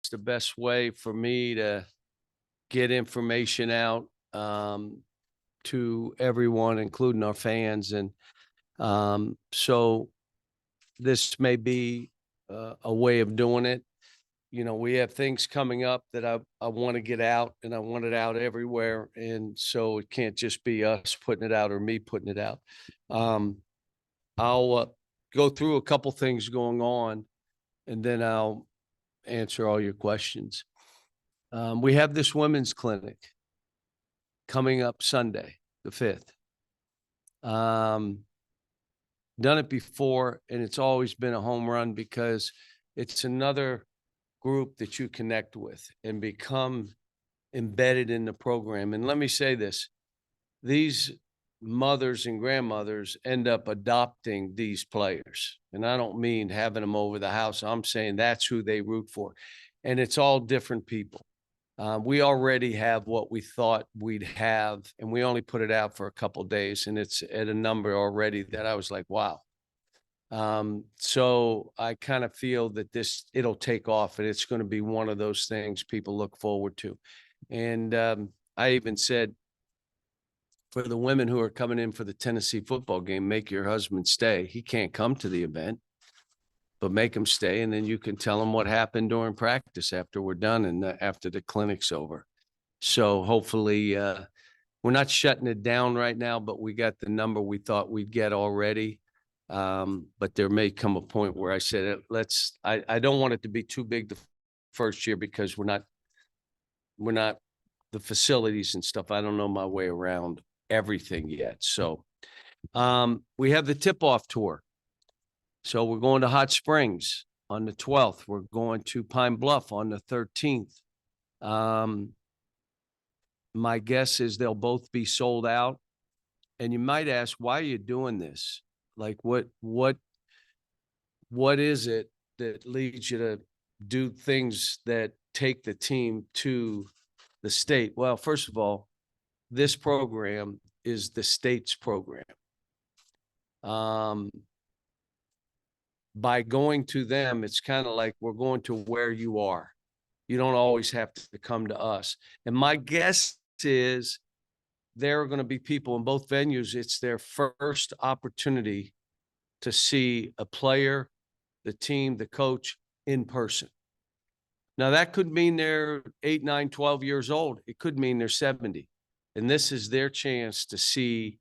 the best way for me to get information out to everyone, including our fans. And so this may be a way of doing it. You know, we have things coming up that I want to get out, and I want it out everywhere. And so it can't just be us putting it out or me putting it out. I'll go through a couple things going on, and then I'll answer all your questions. We have this women's clinic coming up Sunday, the 5th. Done it before, and it's always been a home run because it's another group that you connect with and become embedded in the program. And let me say this, these mothers and grandmothers end up adopting these players. And I don't mean having them over the house. I'm saying that's who they root for. And it's all different people. We already have what we thought we'd have, and we only put it out for a couple of days, and it's at a number already that I was like, wow. So I kind of feel that it'll take off, and it's going to be one of those things people look forward to. And I even said, for the women who are coming in for the Tennessee football game, make your husband stay. He can't come to the event, but make him stay, and then you can tell him what happened during practice after we're done and after the clinic's over. So hopefully we're not shutting it down right now, but we got the number we thought we'd get already. But there may come a point where I said, I don't want it to be too big the first year because we're not the facilities and stuff. I don't know my way around everything yet. So we have the tip-off tour. So we're going to Hot Springs on the 12th. We're going to Pine Bluff on the 13th. My guess is they'll both be sold out. And you might ask, why are you doing this? Like, what is it that leads you to do things that take the team to the state? Well, first of all, this program is the state's program. By going to them, it's kind of like we're going to where you are. You don't always have to come to us. And my guess is there are going to be people in both venues. It's their first opportunity to see a player, the team, the coach in person. Now, that could mean they're 8, 9, 12 years old. It could mean they're 70. And this is their chance to see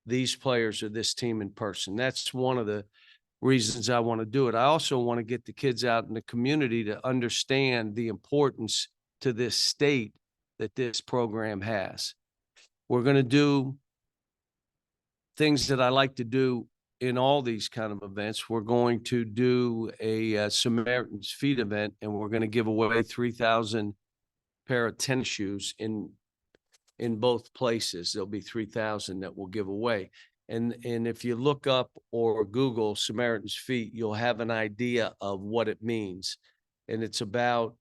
these players or this team in person. That's one of the reasons I want to do it. I also want to get the kids out in the community to understand the importance to this state that this program has. We're going to do things that I like to do in all these kind of events. We're going to do a Samaritan's Feet event, and we're going to give away 3,000 pair of tennis shoes in both places. There'll be 3,000 that we'll give away. And if you look up or Google Samaritan's Feet, you'll have an idea of what it means. And it's about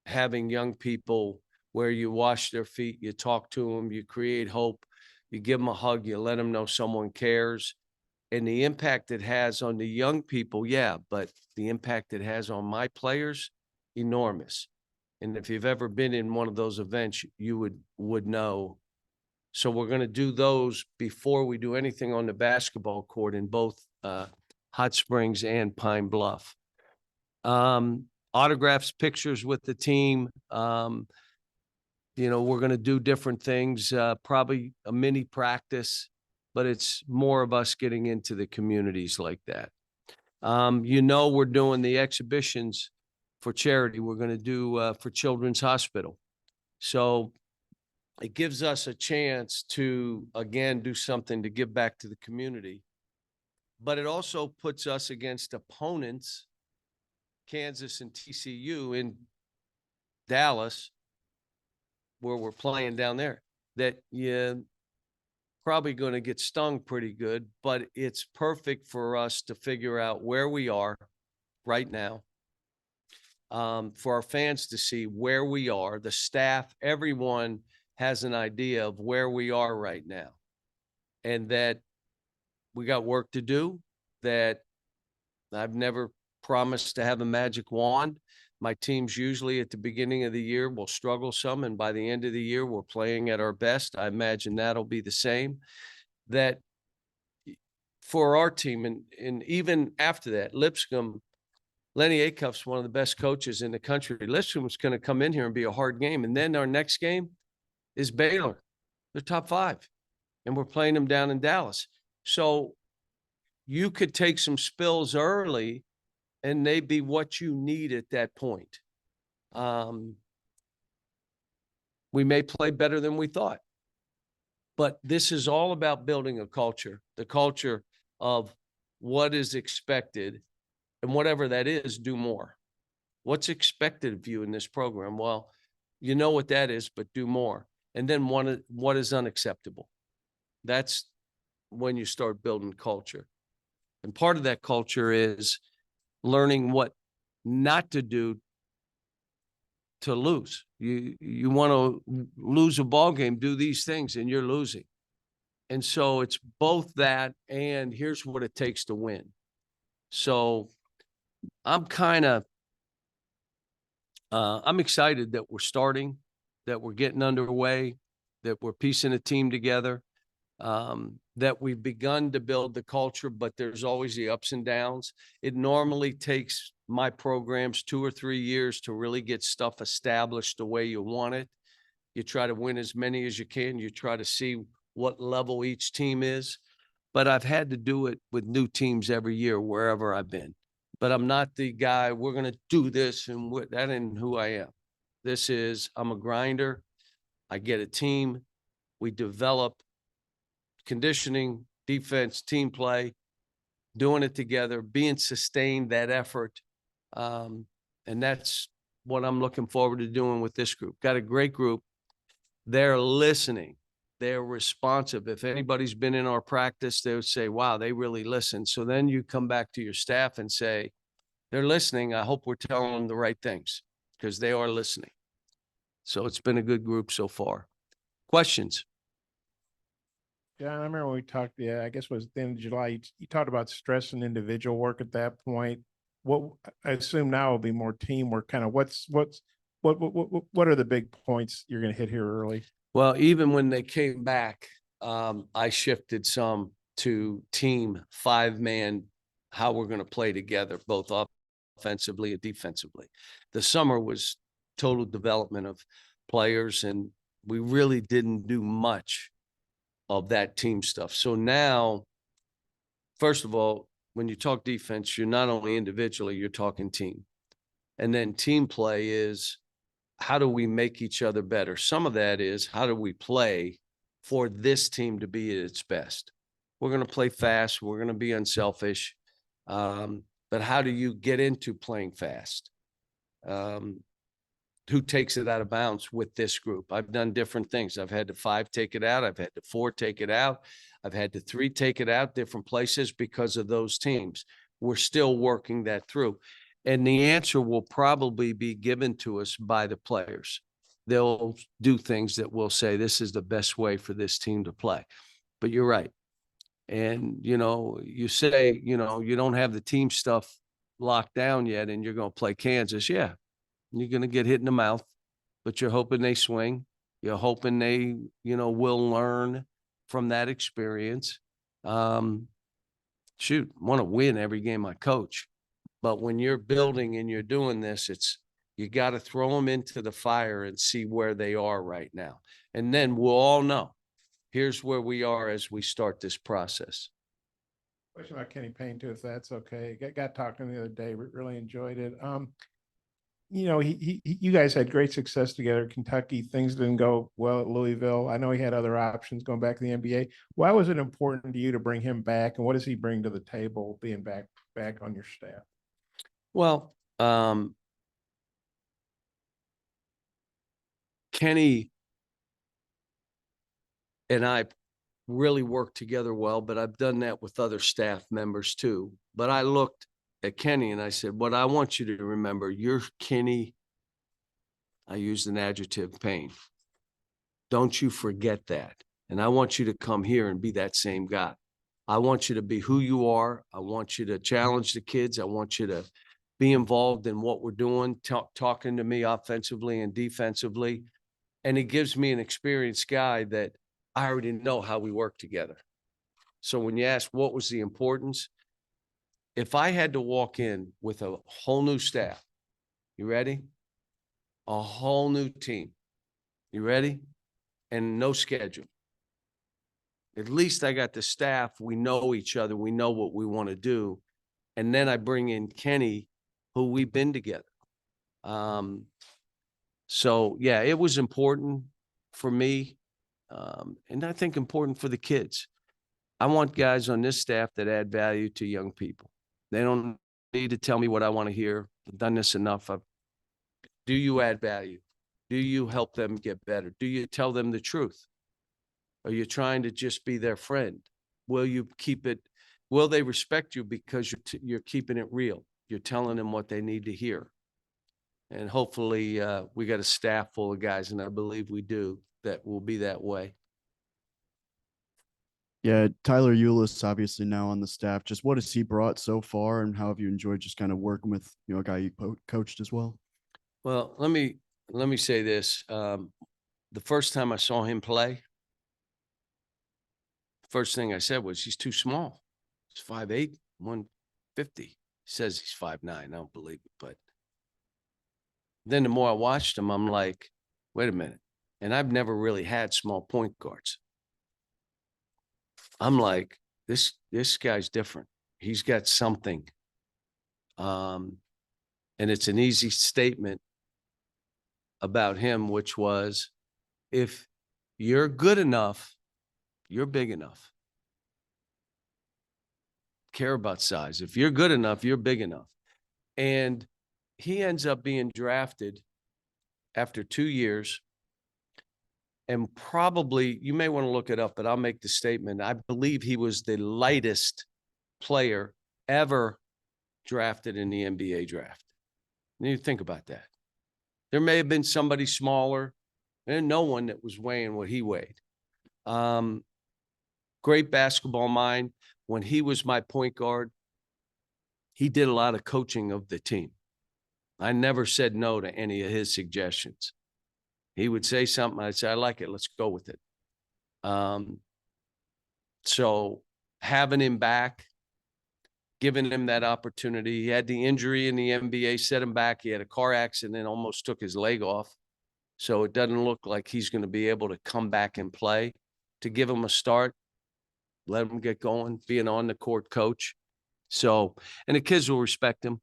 having young people where you wash their feet, you talk to them, you create hope, you give them a hug, you let them know someone cares. And the impact it has on the young people, yeah, but the impact it has on my players, enormous. And if you've ever been in one of those events, you would know. So we're going to do those before we do anything on the basketball court in both Hot Springs and Pine Bluff. Autographs, pictures with the team. You know, we're going to do different things, probably a mini practice, but it's more of us getting into the communities like that. You know, we're doing the exhibitions for charity. We're going to do for Children's Hospital. So it gives us a chance to, again, do something to give back to the community. But it also puts us against opponents, Kansas and TCU in Dallas, where we're playing down there, that you're probably going to get stung pretty good. But it's perfect for us to figure out where we are right now, for our fans to see where we are, the staff, everyone has an idea of where we are right now, and that we got work to do, that I've never promised to have a magic wand, My teams usually at the beginning of the year will struggle some, and by the end of the year, we're playing at our best. I imagine that'll be the same. That for our team, and even after that, Lipscomb, Lenny Acuff's one of the best coaches in the country. Lipscomb's going to come in here and be a hard game. And then our next game is Baylor. They're top 5, and we're playing them down in Dallas. So you could take some spills early, and they'd be what you need at that point. We may play better than we thought. But this is all about building a culture, the culture of what is expected, and whatever that is, do more. What's expected of you in this program? Well, you know what that is, but do more. And then what is unacceptable? That's when you start building culture. And part of that culture is learning what not to do to lose. You want to lose a ball game, do these things, and you're losing. And so it's both that and here's what it takes to win. So I'm I'm excited that we're starting, that we're getting underway, that we're piecing a team together, that we've begun to build the culture, but there's always the ups and downs. It normally takes my programs 2 or 3 years to really get stuff established the way you want it. You try to win as many as you can. You try to see what level each team is. But I've had to do it with new teams every year, wherever I've been. But I'm not the guy, we're going to do this, and that ain't who I am. I'm a grinder. I get a team. We develop conditioning, defense, team play, doing it together, being sustained, that effort. And that's what I'm looking forward to doing with this group. Got a great group. They're listening. They're responsive. If anybody's been in our practice, they would say, wow, they really listen. So then you come back to your staff and say, they're listening. I hope we're telling them the right things, because they are listening. So it's been a good group so far. Questions? Yeah, I remember when we talked, I guess it was the end of July, you talked about stress and individual work at that point. What I assume now will be more teamwork. Kind of what are the big points you're going to hit here early? Well, even when they came back, I shifted some to team 5-man, how we're going to play together, both offensively and defensively. The summer was total development of players, and we really didn't do much of that team stuff. So now, first of all, when you talk defense, you're not only individually, you're talking team. And then team play is, how do we make each other better? Some of that is, how do we play for this team to be at its best? We're going to play fast. We're going to be unselfish. But how do you get into playing fast? Who takes it out of bounds with this group? I've done different things. I've had the 5 take it out. I've had the 4 take it out. I've had the 3 take it out, different places because of those teams. We're still working that through. And the answer will probably be given to us by the players. They'll do things that will say, this is the best way for this team to play. But you're right. And, you say, you don't have the team stuff locked down yet, and you're going to play Kansas. Yeah. You're going to get hit in the mouth, but you're hoping they swing. You're hoping they, will learn from that experience. Want to win every game I coach. But when you're building and you're doing this, you got to throw them into the fire and see where they are right now. And then we'll all know, here's where we are as we start this process. Question about Kenny Payne too, if that's okay. Got talking the other day, really enjoyed it. You guys had great success together at Kentucky. Things didn't go well at Louisville. I know he had other options going back to the NBA. Why was it important to you to bring him back, and what does he bring to the table being back on your staff? Well, Kenny and I really work together well, but I've done that with other staff members too. But I looked at Kenny and I said, what I want you to remember, you're Kenny. I used an adjective, Payne. Don't you forget that. And I want you to come here and be that same guy. I want you to be who you are. I want you to challenge the kids. I want you to be involved in what we're doing, talking to me offensively and defensively. And it gives me an experienced guy that I already know how we work together. So when you ask what was the importance, if I had to walk in with a whole new staff, you ready? A whole new team. You ready? And no schedule. At least I got the staff. We know each other. We know what we want to do. And then I bring in Kenny, who we've been together. So yeah, it was important for me. And I think important for the kids. I want guys on this staff that add value to young people. They don't need to tell me what I want to hear. I've done this enough. Do you add value? Do you help them get better? Do you tell them the truth? Are you trying to just be their friend? Will you keep it? Will they respect you because you're keeping it real? You're telling them what they need to hear. And hopefully we got a staff full of guys, and I believe we do, that will be that way. Yeah, Tyler Eulis obviously now on the staff. Just what has he brought so far, and how have you enjoyed just kind of working with a guy you coached as well? Well, let me say this. The first time I saw him play, first thing I said was, he's too small. He's 5'8", 150. He says he's 5'9". I don't believe it, but then the more I watched him, I'm like, wait a minute. And I've never really had small point guards. I'm like, this guy's different. He's got something. And it's an easy statement about him, which was, if you're good enough, you're big enough. Care about size. If you're good enough, you're big enough. And he ends up being drafted after 2 years. And probably, you may want to look it up, but I'll make the statement. I believe he was the lightest player ever drafted in the NBA draft. And you think about that. There may have been somebody smaller, and no one that was weighing what he weighed. Great basketball mind. When he was my point guard, he did a lot of coaching of the team. I never said no to any of his suggestions. He would say something, I'd say, I like it, let's go with it. So having him back, giving him that opportunity. He had the injury in the NBA, set him back. He had a car accident, almost took his leg off. So it doesn't look like he's going to be able to come back and play. To give him a start, let him get going, be an on-the-court coach. So, and the kids will respect him.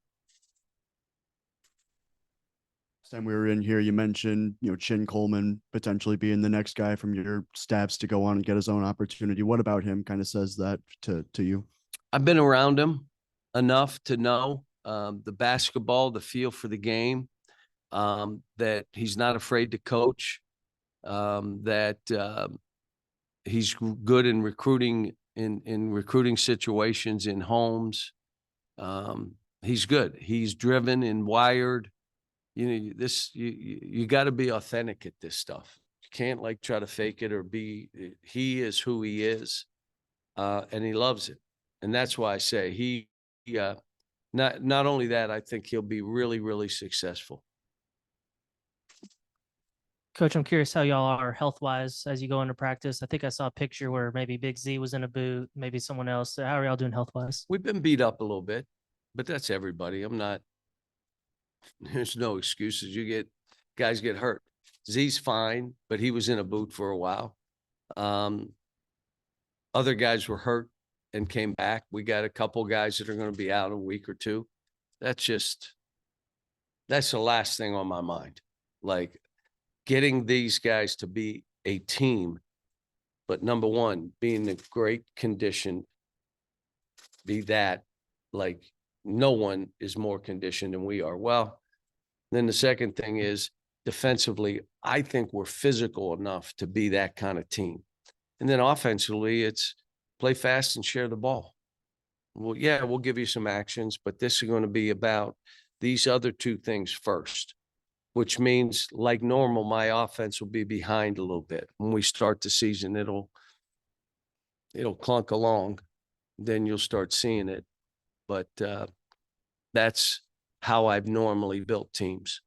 Time we were in here, you mentioned, Chin Coleman potentially being the next guy from your staffs to go on and get his own opportunity. What about him kind of says that to you? I've been around him enough to know the basketball, the feel for the game, that he's not afraid to coach, that he's good in recruiting, in recruiting situations, in homes. He's good. He's driven and wired. You got to be authentic at this stuff. You can't try to fake it or be. He is who he is, and he loves it. And that's why I say not only that, I think he'll be really, really successful. Coach, I'm curious how y'all are health-wise as you go into practice. I think I saw a picture where maybe Big Z was in a boot, maybe someone else. How are y'all doing health-wise? We've been beat up a little bit, but that's everybody. There's no excuses. Guys get hurt. Z's fine, but he was in a boot for a while. Other guys were hurt and came back. We got a couple guys that are going to be out a week or two. That's the last thing on my mind. Getting these guys to be a team, but number one, being in great condition, no one is more conditioned than we are. Well, then the second thing is defensively, I think we're physical enough to be that kind of team. And then offensively, it's play fast and share the ball. Well, yeah, we'll give you some actions, but this is going to be about these other two things first, which means, like normal, my offense will be behind a little bit. When we start the season, it'll clunk along. Then you'll start seeing it. But that's how I've normally built teams.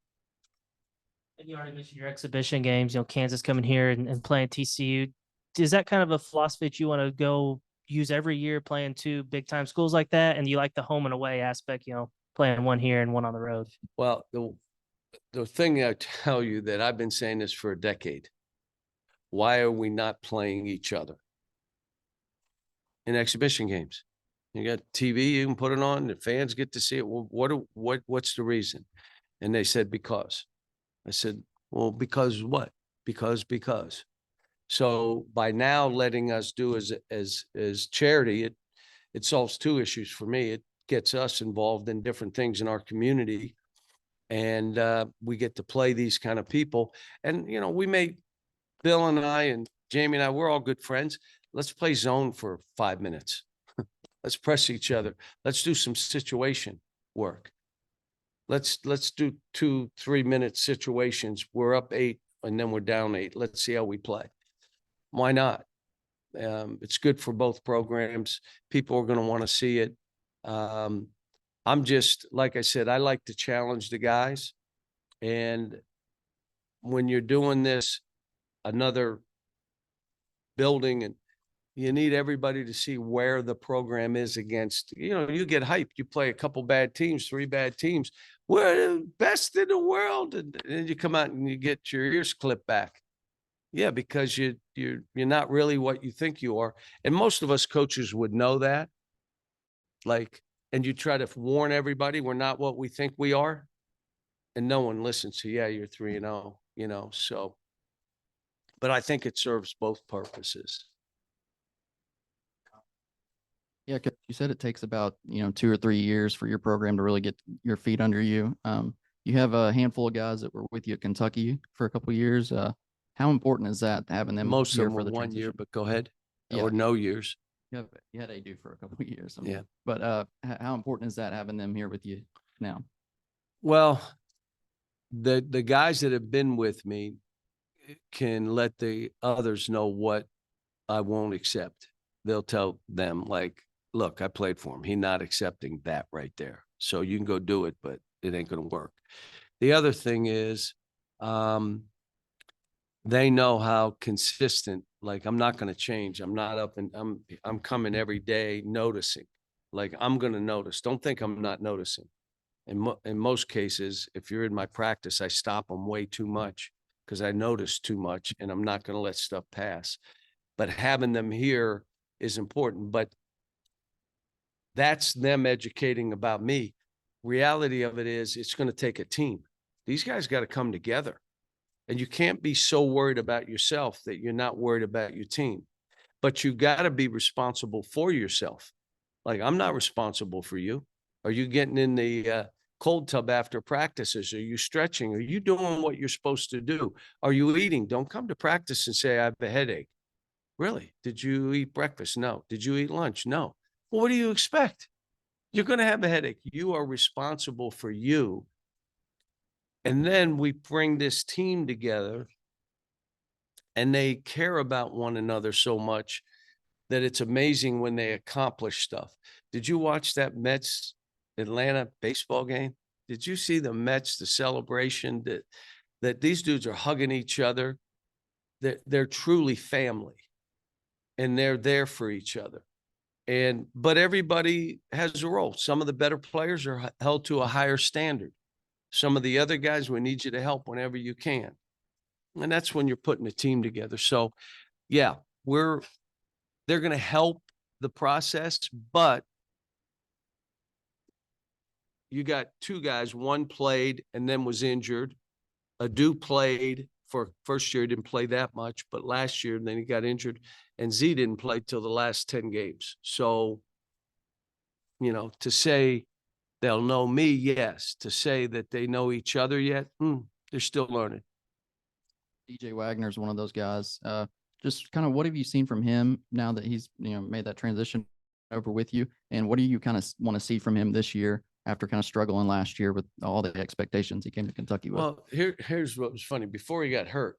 And you already mentioned your exhibition games, Kansas coming here and playing TCU. Is that kind of a philosophy that you want to go use every year playing two big time schools like that? And you like the home and away aspect, playing one here and one on the road? Well, the thing I tell you that I've been saying this for a decade. Why are we not playing each other in exhibition games? You got TV, you can put it on, the fans get to see it. Well, what's the reason? And they said, because. I said, well, because what? Because. So by now letting us do as charity, it solves two issues for me. It gets us involved in different things in our community. And we get to play these kind of people. And, Bill and I and Jamie and I, we're all good friends. Let's play zone for 5 minutes. Let's press each other. Let's do some situation work. Let's do 2-3 minute situations. We're up 8 and then we're down 8. Let's see how we play. Why not? It's good for both programs. People are going to want to see it. I'm just, like I said, I like to challenge the guys. And when you're doing this, another building, and you need everybody to see where the program is against, you get hyped. You play a couple bad teams, 3 bad teams. We're the best in the world. And then you come out and you get your ears clipped back. Yeah, because you're not really what you think you are. And most of us coaches would know that. And you try to warn everybody we're not what we think we are. And no one listens to, yeah, you're 3-0, so. But I think it serves both purposes. Yeah, 'cause you said it takes about 2 or 3 years for your program to really get your feet under you. You have a handful of guys that were with you at Kentucky for a couple of years. How important is that having them Most of here them for were the 1 year, transition? but go ahead. Yeah. Or no years. You had AD for a couple of years. Yeah. But how important is that having them here with you now? Well, the guys that have been with me can let the others know what I won't accept. They'll tell them, like, look, I played for him. He's not accepting that right there. So you can go do it, but it ain't going to work. The other thing is, they know how consistent, like, I'm not going to change. I'm not up and I'm coming every day noticing. Like, I'm going to notice. Don't think I'm not noticing. In most cases, if you're in my practice, I stop them way too much because I notice too much and I'm not going to let stuff pass. But having them here is important. But that's them educating about me. Reality of it is it's going to take a team. These guys got to come together. And you can't be so worried about yourself that you're not worried about your team. But you got to be responsible for yourself. Like, I'm not responsible for you. Are you getting in the cold tub after practices? Are you stretching? Are you doing what you're supposed to do? Are you eating? Don't come to practice and say, I have a headache. Really? Did you eat breakfast? No. Did you eat lunch? No. Well, what do you expect? You're going to have a headache. You are responsible for you. And then we bring this team together and they care about one another so much that it's amazing when they accomplish stuff. Did you watch that Mets Atlanta baseball game? Did you see the Mets, the celebration that these dudes are hugging each other? They're truly family and they're there for each other. But everybody has a role. Some of the better players are held to a higher standard. Some of the other guys, we need you to help whenever you can. And that's when you're putting a team together. So yeah, they're going to help the process, but you got 2 guys, one played and then was injured. Adu played for first year, didn't play that much, but last year, and then he got injured, and Z didn't play till the last 10 games. So, to say they'll know me, yes. To say that they know each other yet, they're still learning. DJ Wagner is one of those guys. Just kind of what have you seen from him now that he's made that transition over with you, and what do you kind of want to see from him this year after kind of struggling last year with all the expectations he came to Kentucky with? Well, here's what was funny. Before he got hurt,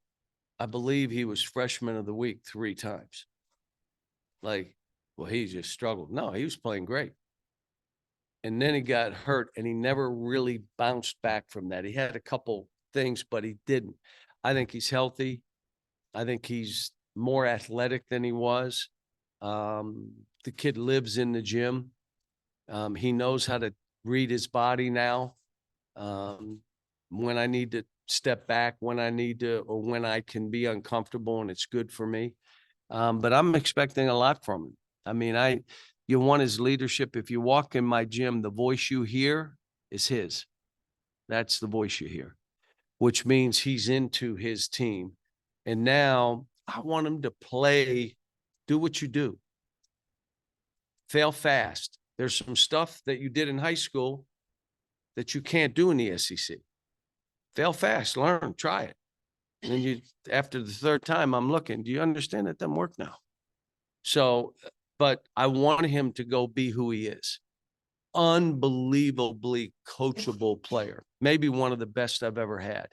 I believe he was freshman of the week 3 times. Like, well, he just struggled. No, he was playing great. And then he got hurt and he never really bounced back from that. He had a couple things, but he didn't. I think he's healthy. I think he's more athletic than he was. The kid lives in the gym. He knows how to read his body now. When I need to step back, when I need to, or when I can be uncomfortable and it's good for me. But I'm expecting a lot from him. I mean, you want his leadership. If you walk in my gym, the voice you hear is his. That's the voice you hear, which means he's into his team. And now I want him to play, do what you do. Fail fast. There's some stuff that you did in high school that you can't do in the SEC. Fail fast, learn, try it. And then you, after the third time, I'm looking, do you understand it doesn't work now? So, but I want him to go be who he is. Unbelievably coachable player. Maybe one of the best I've ever had.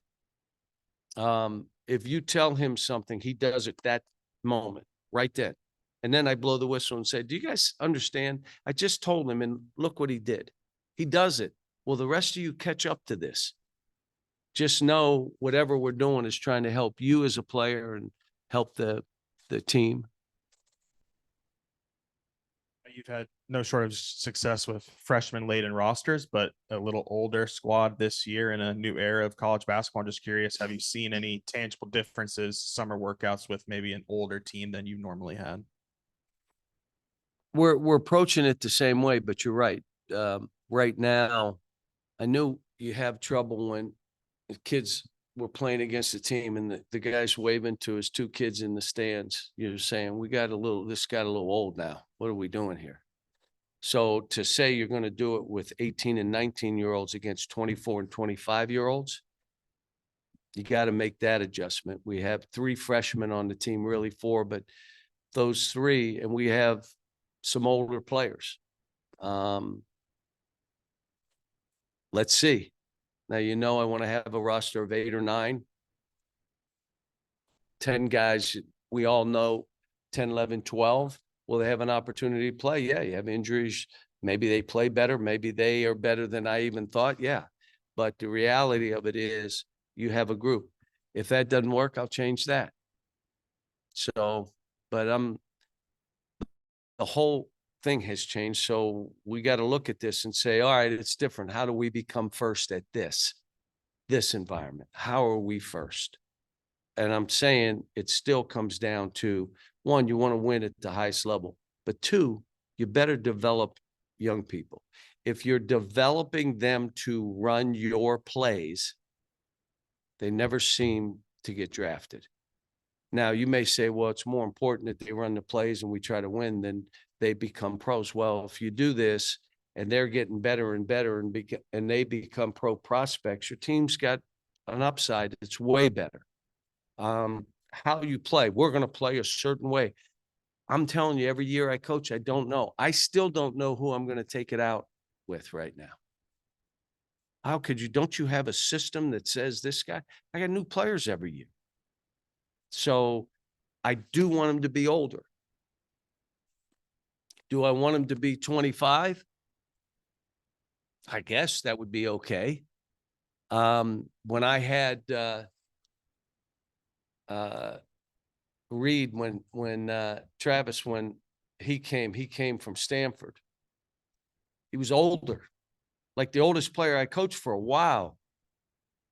If you tell him something, he does it that moment, right then. And then I blow the whistle and say, do you guys understand? I just told him and look what he did. He does it. Well, the rest of you catch up to this. Just know whatever we're doing is trying to help you as a player and help the team. You've had no short of success with freshmen late in rosters, but a little older squad this year in a new era of college basketball. I'm just curious, have you seen any tangible differences, summer workouts with maybe an older team than you normally had? We're approaching it the same way, but you're right. Right now, I knew you have trouble when the kids were playing against the team and the guy's waving to his two kids in the stands. You're saying, this got a little old now. What are we doing here? So to say you're going to do it with 18 and 19-year-olds against 24 and 25-year-olds, you got to make that adjustment. We have 3 freshmen on the team, really 4, but those 3, and we have some older players. Let's see. Now, I want to have a roster of 8 or 9, 10 guys. We all know 10, 11, 12. Will they have an opportunity to play? Yeah, you have injuries. Maybe they play better. Maybe they are better than I even thought. Yeah. But the reality of it is you have a group. If that doesn't work, I'll change that. So, but the whole thing has changed. So we got to look at this and say, all right, it's different. How do we become first at this environment? How are we first? And I'm saying it still comes down to, 1, you want to win at the highest level, but 2, you better develop young people. If you're developing them to run your plays, they never seem to get drafted. Now, you may say, well, it's more important that they run the plays and we try to win than they become pros. Well, if you do this and they're getting better and better and they become pro prospects, your team's got an upside. It's way better. How you play, we're going to play a certain way. I'm telling you, every year I coach, I don't know. I still don't know who I'm going to take it out with right now. How could you? Don't you have a system that says this guy? I got new players every year. So I do want him to be older. Do I want him to be 25? I guess that would be okay. When I had Reed, when Travis, when he came from Stanford. He was older, like the oldest player I coached for a while.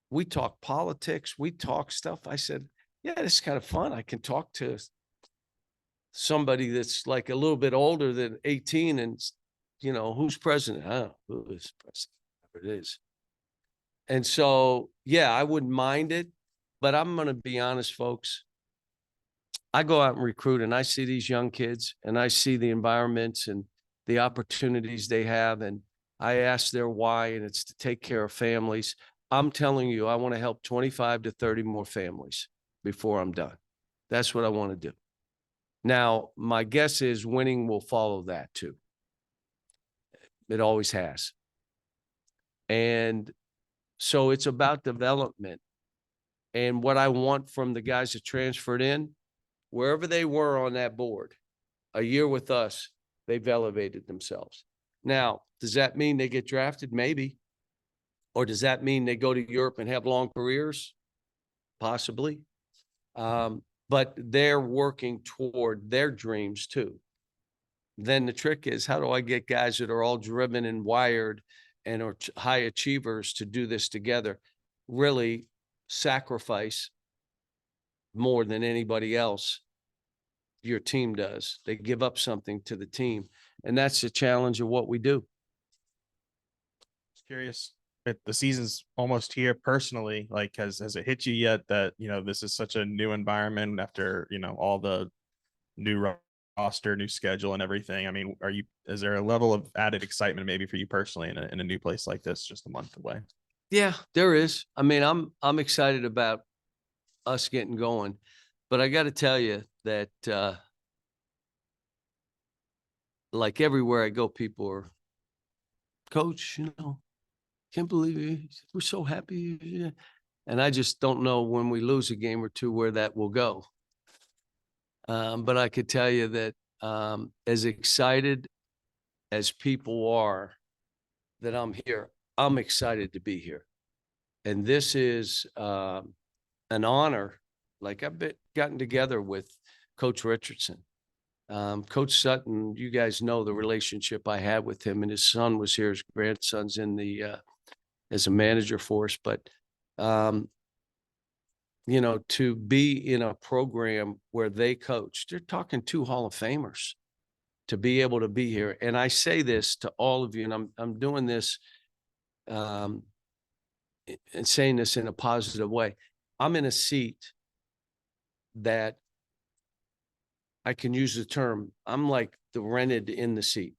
We talk politics, we talk stuff. I said, yeah, this is kind of fun. I can talk to somebody that's like a little bit older than 18 and, who's president? I don't know who is president, whatever it is. And so, yeah, I wouldn't mind it, but I'm going to be honest, folks. I go out and recruit and I see these young kids and I see the environments and the opportunities they have. And I ask their why, and it's to take care of families. I'm telling you, I want to help 25 to 30 more families before I'm done. That's what I want to do. Now, my guess is winning will follow that too. It always has. And so it's about development. And what I want from the guys that transferred in, wherever they were on that board, a year with us, they've elevated themselves. Now, does that mean they get drafted? Maybe. Or does that mean they go to Europe and have long careers? Possibly. But they're working toward their dreams too. Then the trick is, how do I get guys that are all driven and wired and are high achievers to do this together? Really sacrifice more than anybody else your team does. They give up something to the team. And that's the challenge of what we do. Just curious, if the season's almost here personally, like has it hit you yet that, this is such a new environment after, all the new roster, new schedule and everything? I mean, is there a level of added excitement maybe for you personally in a new place like this, just a month away? Yeah, there is. I mean, I'm excited about us getting going, but I got to tell you that, like everywhere I go, people are, Coach, can't believe it. We're so happy. Yeah. And I just don't know when we lose a game or two where that will go. But I could tell you that as excited as people are that I'm here, I'm excited to be here. And this is an honor. Like I've gotten together with Coach Richardson. Coach Sutton, you guys know the relationship I had with him, and his son was here. His grandson's in the as a manager for us. But to be in a program where they coach, they're talking 2 Hall of Famers, to be able to be here. And I say this to all of you, and I'm doing this and saying this in a positive way. I'm in a seat that I can use the term, I'm like the rented in the seat.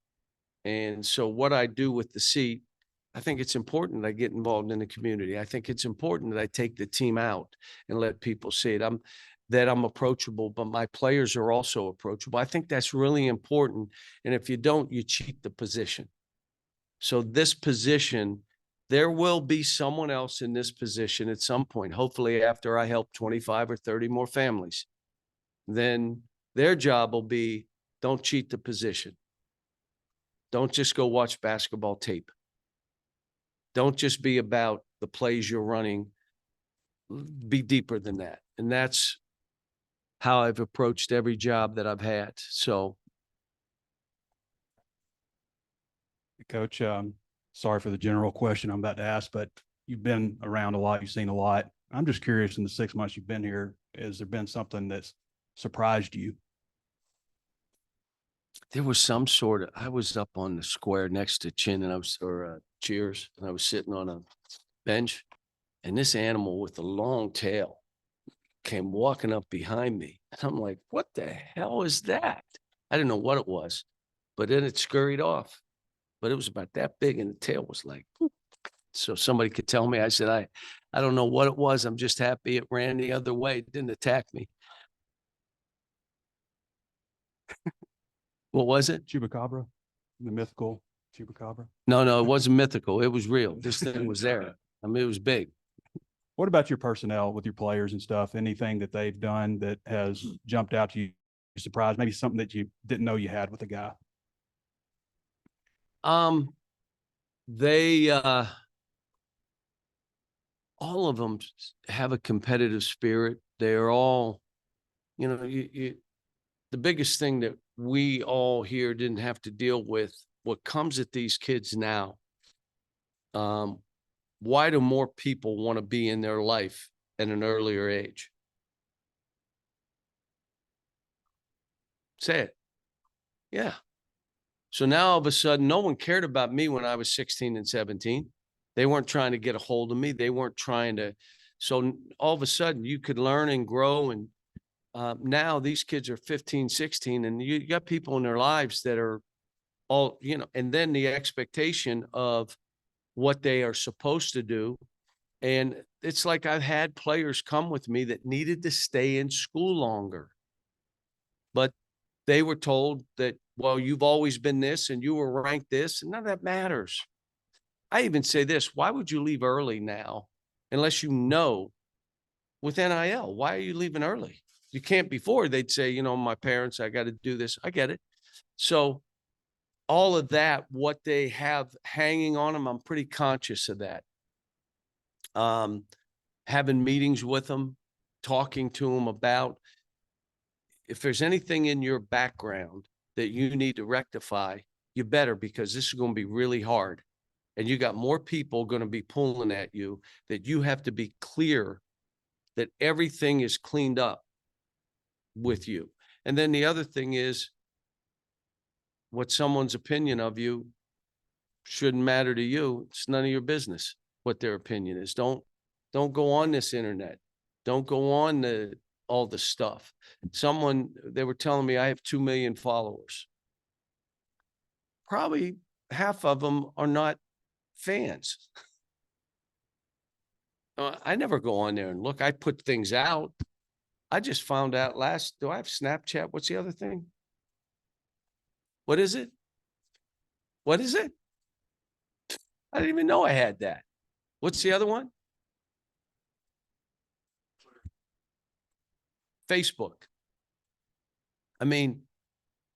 And so what I do with the seat, I think it's important that I get involved in the community. I think it's important that I take the team out and let people see it. I'm approachable, but my players are also approachable. I think that's really important. And if you don't, you cheat the position. So this position, there will be someone else in this position at some point, hopefully after I help 25 or 30 more families. Then their job will be, don't cheat the position. Don't just go watch basketball tape. Don't just be about the plays you're running. Be deeper than that. And that's how I've approached every job that I've had. So, Coach, sorry for the general question I'm about to ask, but you've been around a lot. You've seen a lot. I'm just curious, in the 6 months you've been here, has there been something that's surprised you? there was I was up on the square next to Chin or Cheers, and I was sitting on a bench, and this animal with a long tail came walking up behind me. And I'm like, what the hell is that? I didn't know what it was, but then it scurried off. But it was about that big, and the tail was like, whoop. So somebody could tell me. I said, I don't know what it was. I'm just happy it ran the other way. It didn't attack me. What was it? Chupacabra, the mythical Chupacabra. No, it wasn't mythical. It was real. This thing was there. I mean, it was big. What about your personnel with your players and stuff? Anything that they've done that has jumped out to you, surprised, maybe something that you didn't know you had with a guy? They all of them have a competitive spirit. They're all, the biggest thing that we all here didn't have to deal with, what comes at these kids now. Why do more people want to be in their life at an earlier age? Say it. Yeah. So now all of a sudden, no one cared about me when I was 16 and 17. They weren't trying to get a hold of me. They weren't trying to. So all of a sudden you could learn and grow. And now these kids are 15, 16, and you got people in their lives that are all, and then the expectation of what they are supposed to do. And it's like I've had players come with me that needed to stay in school longer, but they were told that, well, you've always been this and you were ranked this, and none of that matters. I even say this, why would you leave early now unless you know with NIL? Why are you leaving early? You can't. Before they'd say, my parents, I got to do this. I get it. So all of that, what they have hanging on them, I'm pretty conscious of that. Having meetings with them, talking to them about if there's anything in your background that you need to rectify, you better, because this is going to be really hard. And you got more people going to be pulling at you, that you have to be clear that everything is cleaned up with you. And then the other thing is, what someone's opinion of you shouldn't matter to you. It's none of your business what their opinion is. Don't go on this internet. Don't go on all the stuff. They were telling me I have 2 million followers. Probably half of them are not fans. I never go on there and look. I put things out. I just found out do I have Snapchat? What's the other thing? What is it? What is it? I didn't even know I had that. What's the other one? Facebook. I mean,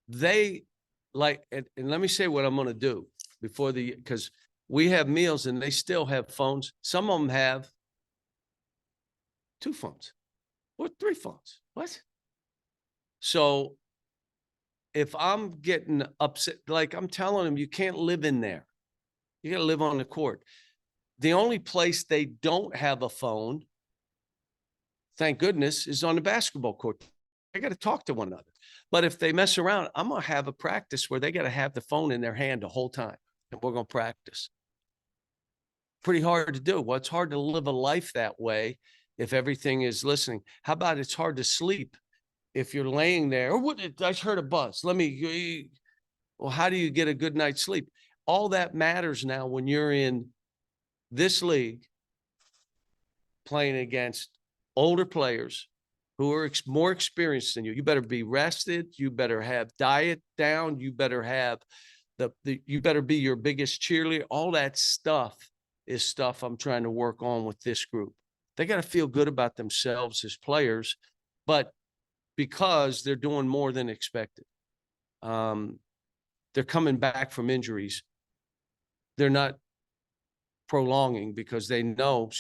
they like, and let me say what I'm going to do because we have meals and they still have phones. Some of them have 2 phones or 3 phones. What? So if I'm getting upset, like I'm telling them, you can't live in there. You got to live on the court. The only place they don't have a phone, thank goodness, is on the basketball court. They got to talk to one another. But if they mess around, I'm going to have a practice where they got to have the phone in their hand the whole time. And we're going to practice. Pretty hard to do. Well, it's hard to live a life that way if everything is listening. How about it's hard to sleep if you're laying there? Oh, I heard a buzz. Well, how do you get a good night's sleep? All that matters now when you're in this league playing against older players who are more experienced than you. You better be rested. You better have diet down. You better have you better be your biggest cheerleader. All that stuff is stuff I'm trying to work on with this group. They got to feel good about themselves as players, but because they're doing more than expected. They're coming back from injuries. They're not prolonging because they know,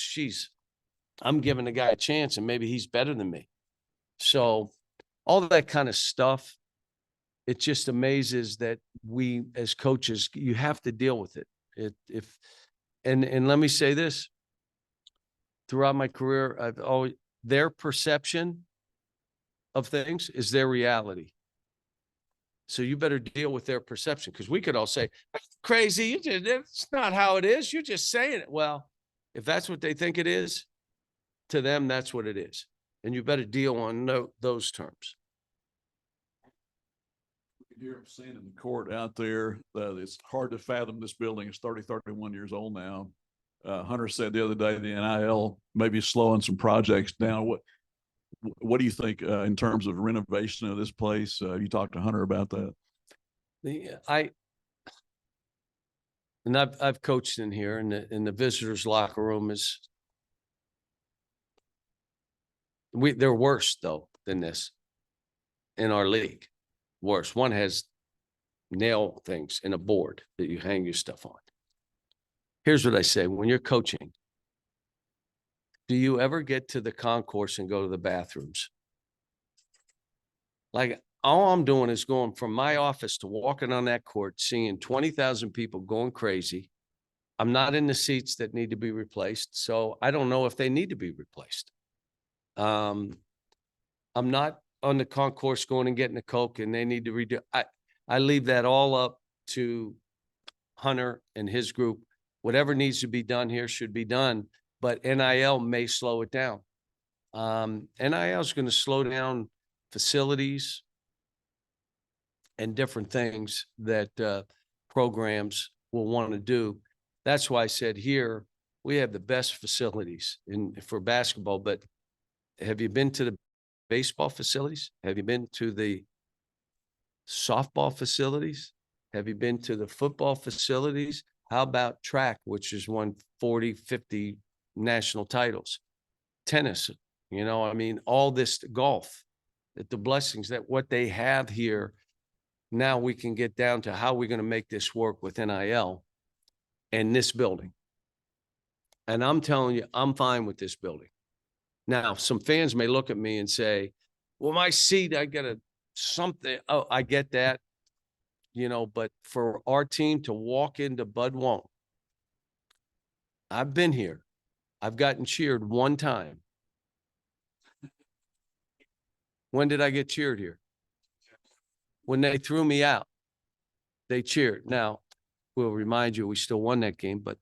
I'm giving the guy a chance and maybe he's better than me. So all that kind of stuff, it just amazes that we as coaches, you have to deal with it. And let me say this, throughout my career, their perception of things is their reality. So you better deal with their perception, because we could all say, crazy, it's not how it is. You're just saying it. Well, if that's what they think it is, to them, that's what it is. And you better deal on those terms. You can hear them saying in the court out there that it's hard to fathom this building is 31 years old now. Hunter said the other day, the NIL may be slowing some projects down. What do you think in terms of renovation of this place? You talked to Hunter about that. I've coached in here, and the visitors' locker room is. They're worse though than this in our league. Worse. One has nail things in a board that you hang your stuff on. Here's what I say: when you're coaching, do you ever get to the concourse and go to the bathrooms? Like, all I'm doing is going from my office to walking on that court, seeing 20,000 people going crazy. I'm not in the seats that need to be replaced, so I don't know if they need to be replaced. I'm not on the concourse going and getting a Coke and they need to redo. I leave that all up to Hunter and his group. Whatever needs to be done here should be done, but NIL may slow it down. NIL is going to slow down facilities and different things that programs will want to do. That's why I said here, we have the best facilities for basketball, but have you been to the baseball facilities? Have you been to the softball facilities? Have you been to the football facilities? How about track, which has won 40, 50 national titles? Tennis, I mean, all this golf, the blessings that what they have here Now we can get down to how we're going to make this work with NIL and this building. And I'm telling you, I'm fine with this building. Now, some fans may look at me and say, well, my seat, I got to something. Oh, I get that, you know, but for our team to walk into Bud Won't, I've been here. I've gotten cheered one time. When did I get cheered here? When they threw me out, they cheered. Now, we'll remind you, we still won that game, but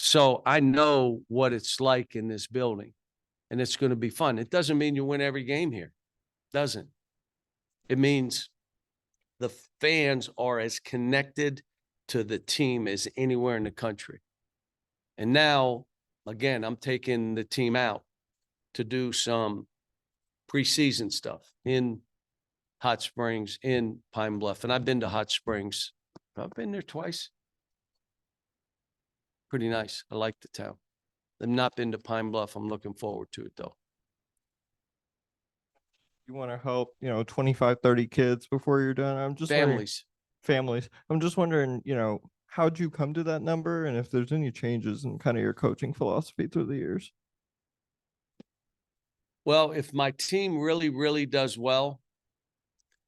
so I know what it's like in this building, and it's going to be fun. It doesn't mean you win every game here. Doesn't. It means the fans are as connected to the team as anywhere in the country. And now, again, I'm taking the team out to do some preseason stuff in Hot Springs, in Pine Bluff. And I've been to Hot Springs. I've been there twice. Pretty nice. I like the town. I've not been to Pine Bluff. I'm looking forward to it, though. You want to help, 25, 30 kids before you're done. I'm just wondering- families. I'm just wondering, how'd you come to that number? And if there's any changes in kind of your coaching philosophy through the years? Well, if my team really, really does well,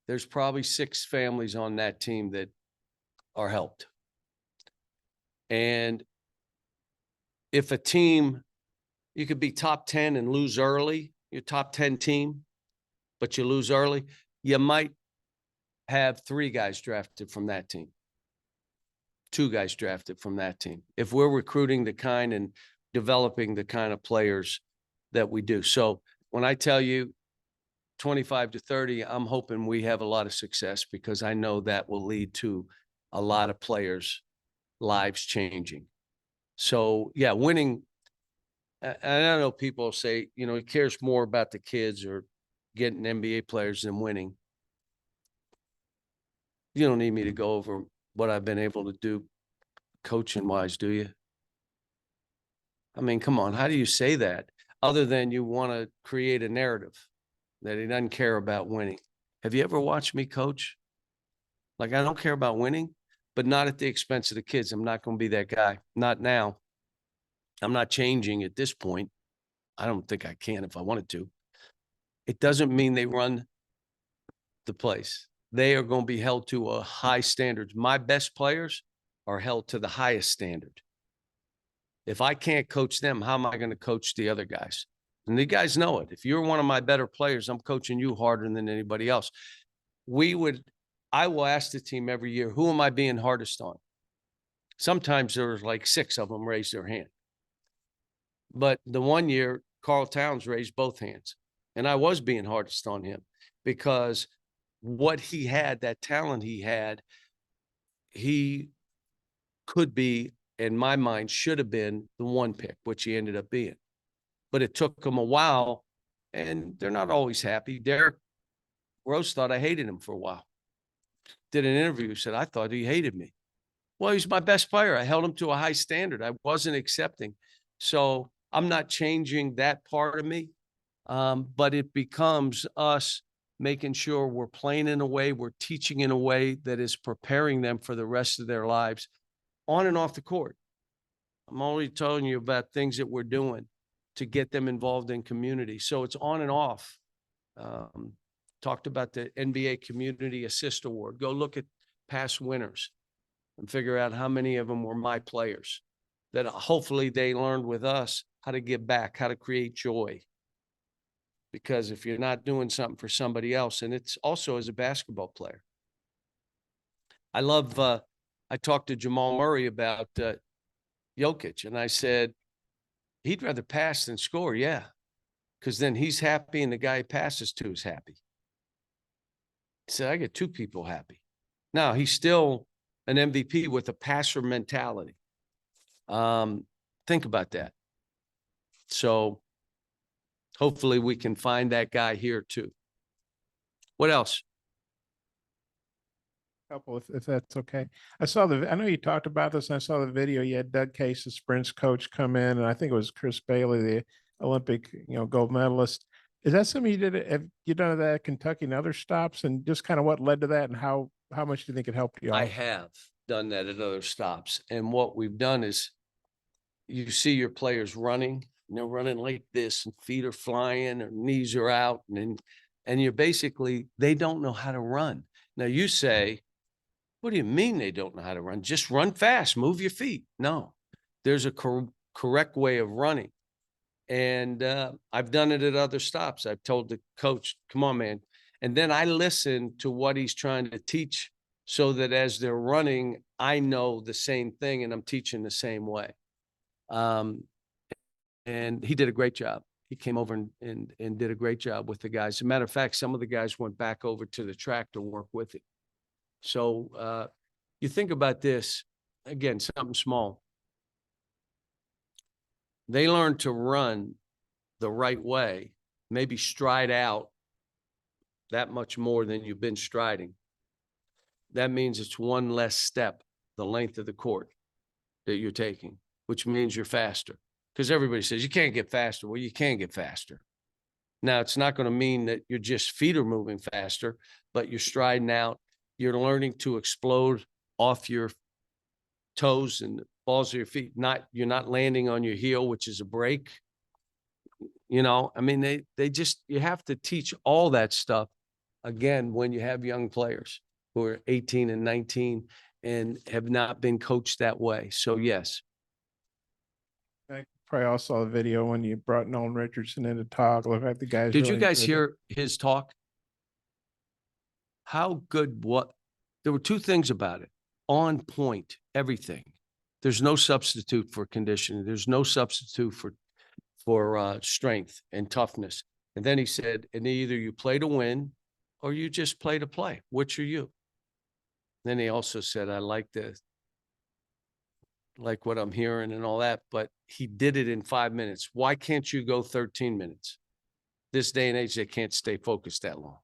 there's probably 6 families on that team that are helped. And if a team, you could be top 10 and lose early, your top 10 team, but you lose early, you might have 3 guys drafted from that team, 2 guys drafted from that team, if we're recruiting the kind and developing the kind of players that we do. So when I tell you 25 to 30, I'm hoping we have a lot of success, because I know that will lead to a lot of players' lives changing. So yeah, winning. And I know people say, he cares more about the kids or getting NBA players than winning. You don't need me to go over what I've been able to do coaching wise, do you? I mean, come on, how do you say that other than you want to create a narrative that he doesn't care about winning? Have you ever watched me coach? Like, I don't care about winning, but not at the expense of the kids. I'm not going to be that guy. Not now. I'm not changing at this point. I don't think I can if I wanted to. It doesn't mean they run the place. They are going to be held to a high standard. My best players are held to the highest standard. If I can't coach them, how am I going to coach the other guys? And the guys know it. If you're one of my better players, I'm coaching you harder than anybody else. I will ask the team every year, who am I being hardest on? Sometimes there's like 6 of them raise their hand. But the one year, Carl Towns raised both hands. And I was being hardest on him, because what he had, that talent he had, he could be, in my mind, should have been the 1 pick, which he ended up being. But it took him a while, and they're not always happy. Derek Rose thought I hated him for a while. Did an interview, said, I thought he hated me. Well, he's my best player. I held him to a high standard. I wasn't accepting. So I'm not changing that part of me. But it becomes us making sure we're playing in a way, we're teaching in a way that is preparing them for the rest of their lives on and off the court. I'm only telling you about things that we're doing to get them involved in community. So it's on and off. Talked about the NBA Community Assist Award. Go look at past winners and figure out how many of them were my players, that hopefully they learned with us how to give back, how to create joy. Because if you're not doing something for somebody else, and it's also as a basketball player. I talked to Jamal Murray about Jokic, and I said, he'd rather pass than score. Yeah. Because then he's happy and the guy he passes to is happy. He said, I get 2 people happy. Now, he's still an MVP with a passer mentality. Think about that. So hopefully we can find that guy here too. What else? Couple, if that's okay. I know you talked about this, and I saw the video. You had Doug Case, the sprints coach, come in, and I think it was Chris Bailey, the Olympic, gold medalist. Is that something you did? Have you done that at Kentucky and other stops, and just kind of what led to that, and how much do you think it helped you I out? have done that at other stops. And what we've done is you see your players running, and they're running like this, and feet are flying, or knees are out, and you're basically, they don't know how to run. Now you say, what do you mean they don't know how to run? Just run fast, move your feet. No, there's a correct way of running. And I've done it at other stops. I've told the coach, come on, man. And then I listen to what he's trying to teach so that as they're running, I know the same thing and I'm teaching the same way. And he did a great job. He came over and did a great job with the guys. As a matter of fact, some of the guys went back over to the track to work with it. So you think about this, again, something small. They learn to run the right way, maybe stride out that much more than you've been striding. That means it's one less step, the length of the court that you're taking, which means you're faster. Because everybody says you can't get faster. Well, you can get faster. Now, it's not going to mean that your just feet are moving faster, but you're striding out. You're learning to explode off your toes and the balls of your feet. You're not landing on your heel, which is a break. You know, I mean, you have to teach all that stuff again when you have young players who are 18 and 19 and have not been coached that way. So yes. I probably also saw the video when you brought Nolan Richardson in to talk. Look like the guys. Did you really guys enjoyed it. hear his talk? How good, there were two things about it. On point, everything. There's no substitute for conditioning. There's no substitute for strength and toughness. And then he said, and either you play to win or you just play to play. Which are you? Then he also said, I like what I'm hearing and all that, but he did it in 5 minutes. Why can't you go 13 minutes? This day and age, they can't stay focused that long.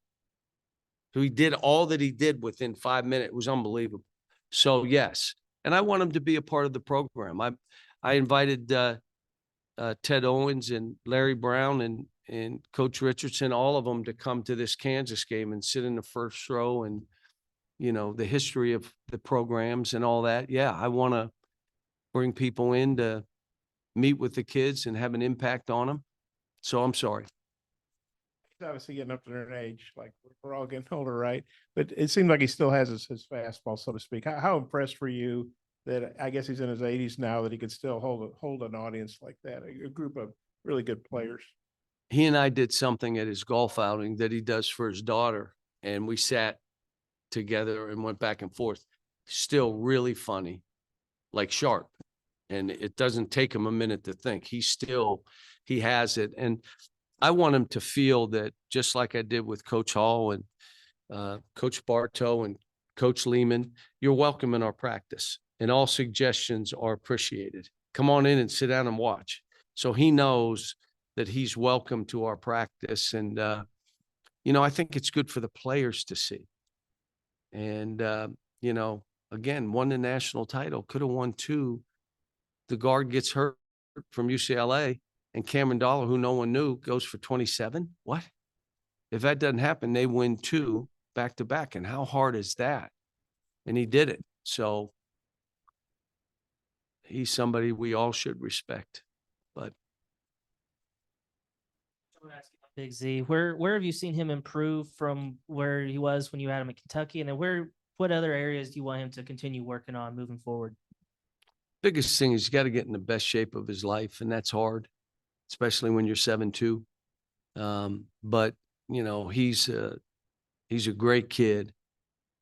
So he did all that he did within 5 minutes. It was unbelievable. So yes, and I want him to be a part of the program. I invited Ted Owens and Larry Brown and Coach Richardson, all of them, to come to this Kansas game and sit in the first row and, you know, the history of the programs and all that. Yeah, I want to bring people in to meet with the kids and have an impact on them. So I'm sorry. He's obviously getting up to their age, like we're all getting older, right? But it seemed like he still has his fastball, so to speak. How impressed were you that, I guess he's in his 80s now, that he could still hold an audience like that, a group of really good players? He and I did something at his golf outing that he does for his daughter, and we sat together and went back and forth. Still really funny, like sharp. And it doesn't take him a minute to think. He has it. And I want him to feel that, just like I did with Coach Hall and Coach Bartow and Coach Lehman, you're welcome in our practice and all suggestions are appreciated. Come on in and sit down and watch. So he knows that he's welcome to our practice. And, you know, I think it's good for the players to see. And, you know, again, won the national title, could have won 2. The guard gets hurt from UCLA, and Cameron Dollar, who no one knew, goes for 27. What? If that doesn't happen, they win 2 back to back. And how hard is that? And he did it. So he's somebody we all should respect. But Big Z, where have you seen him improve from where he was when you had him in Kentucky? And then what other areas do you want him to continue working on moving forward? biggest thing is he's got to get in the best shape of his life, and that's hard, especially when you're 7'2". But you know, he's a great kid,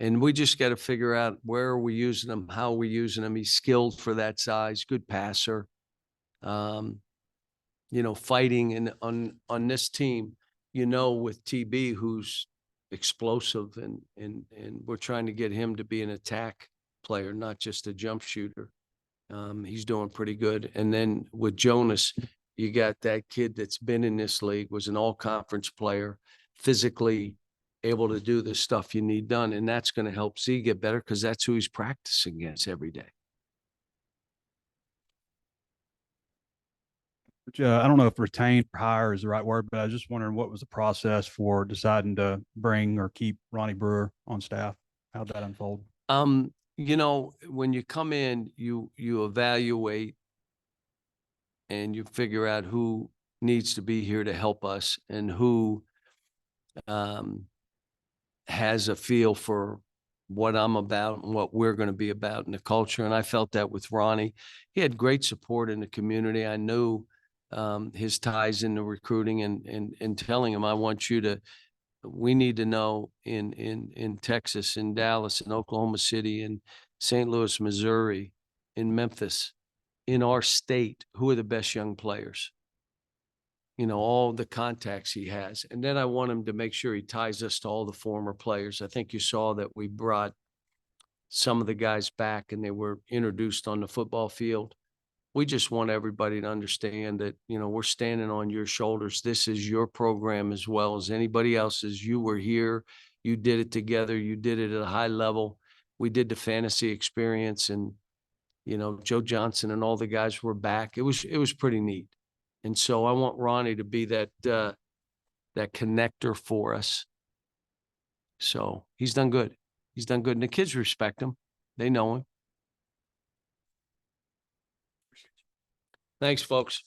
and we just got to figure out where are we using him, how are we using him. He's skilled for that size, good passer. You know, fighting and on this team, you know, with TB, who's explosive, and we're trying to get him to be an attack player, not just a jump shooter. He's doing pretty good. And then with Jonas, you got that kid that's been in this league, was an all-conference player, physically able to do the stuff you need done. And that's going to help Z get better because that's who he's practicing against every day. I don't know if retain or hire is the right word, but I was just wondering what was the process for deciding to bring or keep Ronnie Brewer on staff? How'd that unfold? You know, when you come in, you evaluate and you figure out who needs to be here to help us and who has a feel for what I'm about and what we're going to be about in the culture. And I felt that with Ronnie. He had great support in the community. I knew his ties in the recruiting and telling him, we need to know in Texas, in Dallas, in Oklahoma City, in St. Louis, Missouri, in Memphis, in our state, who are the best young players. You know, all the contacts he has. And then I want him to make sure he ties us to all the former players. I think you saw that we brought some of the guys back and they were introduced on the football field. We just want everybody to understand that, you know, we're standing on your shoulders. This is your program as well as anybody else's. You were here. You did it together. You did it at a high level. We did the fantasy experience and, you know, Joe Johnson and all the guys were back. It was pretty neat. And so I want Ronnie to be that connector for us. So he's done good. He's done good. And the kids respect him. They know him. Thanks, folks.